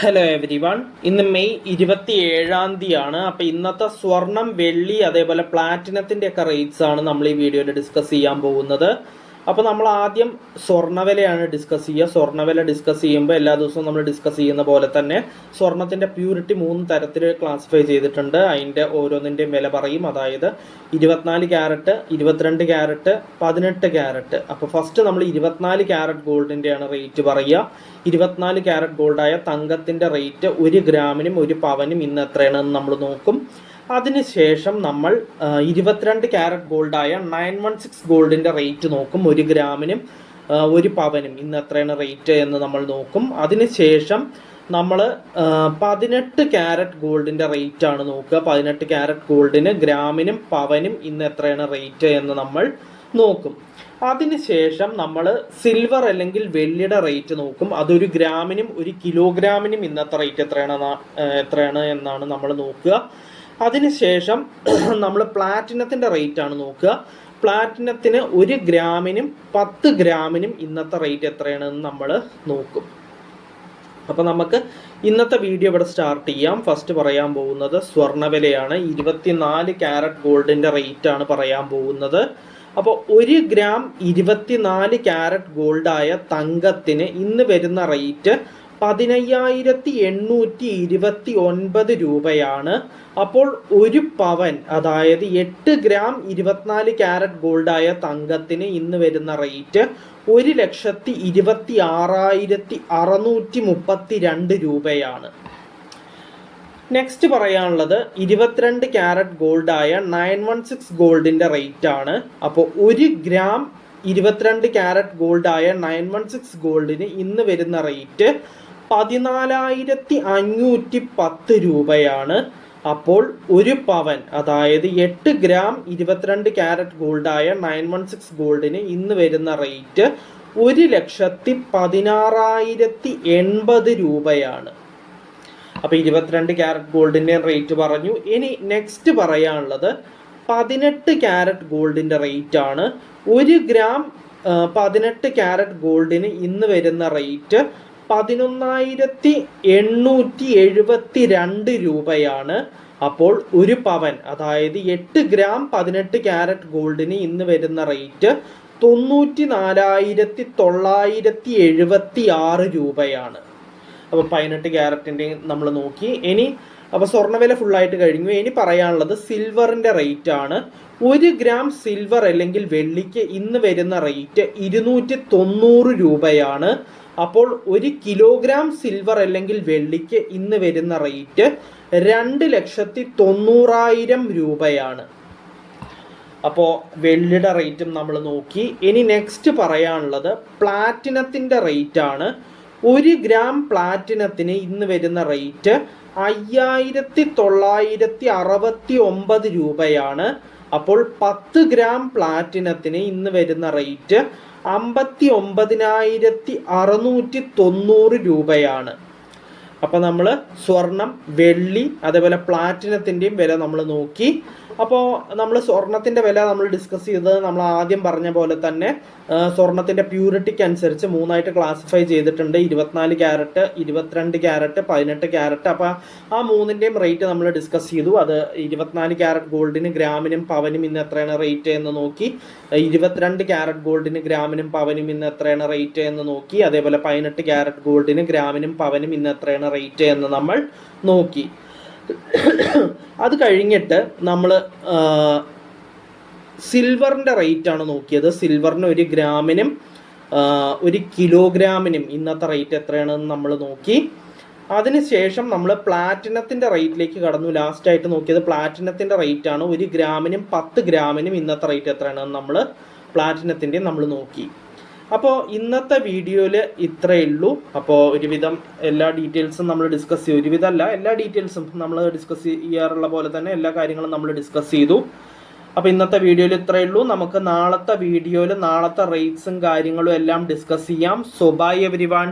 Hello every one. ഇന്ന് May 27 അപ്പോൾ ഇന്നത്തെ സ്വർണം, വെള്ളി, അതേപോലെ പ്ലാറ്റിനത്തിൻ്റെ ഒക്കെ റേറ്റ്സ് ആണ് നമ്മൾ ഈ വീഡിയോയിൽ ഡിസ്കസ് ചെയ്യാൻ പോകുന്നത്. അപ്പോൾ നമ്മൾ ആദ്യം സ്വർണ്ണവിലയാണ് ഡിസ്കസ് ചെയ്യുക. സ്വർണ്ണവില ഡിസ്കസ് ചെയ്യുമ്പോൾ എല്ലാ ദിവസവും നമ്മൾ ഡിസ്കസ് ചെയ്യുന്ന പോലെ തന്നെ സ്വർണത്തിൻ്റെ പ്യൂരിറ്റി 3 തരത്തിൽ ക്ലാസിഫൈ ചെയ്തിട്ടുണ്ട്. അതിൻ്റെ ഓരോന്നിൻ്റെയും വില പറയും. അതായത് 24 ക്യാരറ്റ്, 22 ക്യാരറ്റ്, 18 ക്യാരറ്റ്. അപ്പോൾ ഫസ്റ്റ് നമ്മൾ 24 ക്യാരറ്റ് ഗോൾഡിൻ്റെയാണ് റേറ്റ് പറയുക. 24 ക്യാരറ്റ് ഗോൾഡായ തങ്കത്തിൻ്റെ റേറ്റ് 1 ഗ്രാമിനും 1 പവനും ഇന്ന് എത്രയാണെന്ന് നമ്മൾ നോക്കും. അതിനുശേഷം നമ്മൾ 22 ക്യാരറ്റ് ഗോൾഡായ 916 ഗോൾഡിൻ്റെ റേറ്റ് നോക്കും. 1 ഗ്രാമിനും 1 പവനും ഇന്ന് എത്രയാണ് റേറ്റ് എന്ന് നമ്മൾ നോക്കും. അതിനുശേഷം നമ്മൾ 18 ക്യാരറ്റ് ഗോൾഡിൻ്റെ റേറ്റ് ആണ് നോക്കുക. 18 ക്യാരറ്റ് ഗോൾഡിന് ഗ്രാമിനും പവനും ഇന്ന് എത്രയാണ് റേറ്റ് എന്ന് നമ്മൾ നോക്കും. അതിനുശേഷം നമ്മൾ സിൽവർ അല്ലെങ്കിൽ വെള്ളിയുടെ റേറ്റ് നോക്കും. അതൊരു ഗ്രാമിനും 1 കിലോഗ്രാമിനും ഇന്നത്തെ റേറ്റ് എത്രയാണ് എന്നാണ് നമ്മൾ നോക്കുക. അതിനുശേഷം നമ്മൾ പ്ലാറ്റിനത്തിൻ്റെ റേറ്റ് ആണ് നോക്കുക. പ്ലാറ്റിനത്തിന് 1 ഗ്രാമിനും 10 ഗ്രാമിനും ഇന്നത്തെ റേറ്റ് എത്രയാണെന്ന് നമ്മൾ നോക്കും. അപ്പോൾ നമുക്ക് ഇന്നത്തെ വീഡിയോ ഇവിടെ സ്റ്റാർട്ട് ചെയ്യാം. ഫസ്റ്റ് പറയാൻ പോകുന്നത് സ്വർണ്ണവിലയാണ്. 24 ക്യാരറ്റ് ഗോൾഡിൻ്റെ റേറ്റ് ആണ് പറയാൻ പോകുന്നത്. അപ്പോൾ 1 ഗ്രാം 24 ക്യാരറ്റ് ഗോൾഡായ തങ്കത്തിന് ഇന്ന് വരുന്ന റേറ്റ് 15,829 രൂപയാണ്. അപ്പോൾ 1 പവൻ, അതായത് 8 ഗ്രാം 24 ക്യാരറ്റ് ഗോൾഡായ തങ്കത്തിന് ഇന്ന് വരുന്ന റേറ്റ് 1,26,632 രൂപയാണ്. നെക്സ്റ്റ് പറയാനുള്ളത് 22 ക്യാരറ്റ് ഗോൾഡായ 916 ഗോൾഡിൻ്റെ റേറ്റ് ആണ്. അപ്പോൾ 1 ഗ്രാം 22 ക്യാരറ്റ് ഗോൾഡായ 916 ഗോൾഡിന് ഇന്ന് വരുന്ന റേറ്റ് 14,510 രൂപയാണ്. അപ്പോൾ 1 പവൻ, അതായത് 8 ഗ്രാം 22 ക്യാരറ്റ് ഗോൾഡായ 916 ഗോൾഡിന് ഇന്ന് വരുന്ന റേറ്റ് 1,16,080 രൂപയാണ്. അപ്പോൾ 22 ക്യാരറ്റ് ഗോൾഡിൻ്റെ റേറ്റ് പറഞ്ഞു. ഇനി നെക്സ്റ്റ് പറയാനുള്ളത് 18 ക്യാരറ്റ് ഗോൾഡിൻ്റെ റേറ്റ് ആണ്. 1 ഗ്രാം 18 ക്യാരറ്റ് ഗോൾഡിന് ഇന്ന് വരുന്ന റേറ്റ് 11,872 രൂപയാണ്. അപ്പോൾ 1 പവൻ, അതായത് 8 ഗ്രാം 18 ക്യാരറ്റ് ഗോൾഡിന് ഇന്ന് വരുന്ന റേറ്റ് 94,976 രൂപയാണ്. അപ്പോൾ 18 ക്യാരറ്റിൻ്റെ നമ്മൾ നോക്കി. ഇനി അപ്പോൾ സ്വർണ്ണവില ഫുള്ളായിട്ട് കഴിഞ്ഞു. ഇനി പറയാനുള്ളത് സിൽവറിൻ്റെ റേറ്റ് ആണ്. 1 ഗ്രാം സിൽവർ അല്ലെങ്കിൽ വെള്ളിക്ക് ഇന്ന് വരുന്ന റേറ്റ് 290 രൂപയാണ്. അപ്പോൾ 1 കിലോഗ്രാം സിൽവർ അല്ലെങ്കിൽ വെള്ളിക്ക് ഇന്ന് വരുന്ന റേറ്റ് 2,90,000 രൂപയാണ്. അപ്പോൾ വെള്ളിയുടെ റേറ്റും നമ്മൾ നോക്കി. ഇനി നെക്സ്റ്റ് പറയാനുള്ളത് പ്ലാറ്റിനത്തിൻ്റെ റേറ്റ് ആണ്. 1 ഗ്രാം പ്ലാറ്റിനത്തിന് ഇന്ന് വരുന്ന റേറ്റ് 5,969 രൂപയാണ്. അപ്പോൾ 10 ഗ്രാം പ്ലാറ്റിനത്തിന് ഇന്ന് വരുന്ന റേറ്റ് 59,690 രൂപയാണ്. അപ്പോൾ നമ്മൾ സ്വർണം, വെള്ളി, അതേപോലെ പ്ലാറ്റിനത്തിൻ്റെയും വില നമ്മൾ നോക്കി. അപ്പോൾ നമ്മൾ സ്വർണത്തിൻ്റെ വില നമ്മൾ ഡിസ്കസ് ചെയ്തത് നമ്മൾ ആദ്യം പറഞ്ഞ പോലെ തന്നെ സ്വർണത്തിൻ്റെ പ്യൂരിറ്റിക്ക് അനുസരിച്ച് 3ആയിട്ട് ക്ലാസിഫൈ ചെയ്തിട്ടുണ്ട്. 24 ക്യാരറ്റ്, 22 ക്യാരറ്റ്, 18 ക്യാരറ്റ്. അപ്പോൾ ആ 3ൻ്റെയും റേറ്റ് നമ്മൾ ഡിസ്കസ് ചെയ്തു. അത് 24 ക്യാരറ്റ് ഗോൾഡിന് ഗ്രാമിനും പവനും ഇന്ന് എത്രയാണ് റേറ്റ് എന്ന് നോക്കി. 22 ക്യാരറ്റ് ഗോൾഡിന് ഗ്രാമിനും പവനും ഇന്ന് എത്രയാണ് റേറ്റ് എന്ന് നോക്കി. അതേപോലെ 18 ക്യാരറ്റ് ഗോൾഡിന് ഗ്രാമിനും പവനും ഇന്ന് എത്രയാണ് റേറ്റ് എന്ന് നമ്മൾ നോക്കി. അത് കഴിഞ്ഞിട്ട് നമ്മൾ സിൽവറിൻ്റെ റേറ്റ് ആണ് നോക്കിയത്. സിൽവറിന് 1 ഗ്രാമിനും 1 കിലോഗ്രാമിനും ഇന്നത്തെ റേറ്റ് എത്രയാണെന്ന് നമ്മൾ നോക്കി. അതിനുശേഷം നമ്മൾ പ്ലാറ്റിനത്തിൻ്റെ റേറ്റിലേക്ക് കടന്നു. ലാസ്റ്റായിട്ട് നോക്കിയത് പ്ലാറ്റിനത്തിൻ്റെ റേറ്റ് ആണ്. 1 ഗ്രാമിനും 10 ഗ്രാമിനും ഇന്നത്തെ റേറ്റ് എത്രയാണെന്ന് നമ്മൾ പ്ലാറ്റിനത്തിൻ്റെ നമ്മൾ നോക്കി. അപ്പോൾ ഇന്നത്തെ വീഡിയോയിൽ ഇത്രയേ ഉള്ളൂ. അപ്പോൾ ഒരുവിധം എല്ലാ ഡീറ്റെയിൽസും നമ്മൾ ഡിസ്കസ് ചെയ്തു. ഒരുവിധമല്ല, എല്ലാ ഡീറ്റെയിൽസും നമ്മൾ ഡിസ്കസ് ചെയ്യാറുള്ള പോലെ തന്നെ എല്ലാ കാര്യങ്ങളും നമ്മൾ ഡിസ്കസ് ചെയ്തു. അപ്പോൾ ഇന്നത്തെ വീഡിയോയിൽ ഇത്രയേ ഉള്ളൂ. നമുക്ക് നാളത്തെ വീഡിയോയിൽ നാളത്തെ റേറ്റ്സും കാര്യങ്ങളും എല്ലാം ഡിസ്കസ് ചെയ്യാം. So bye everyone.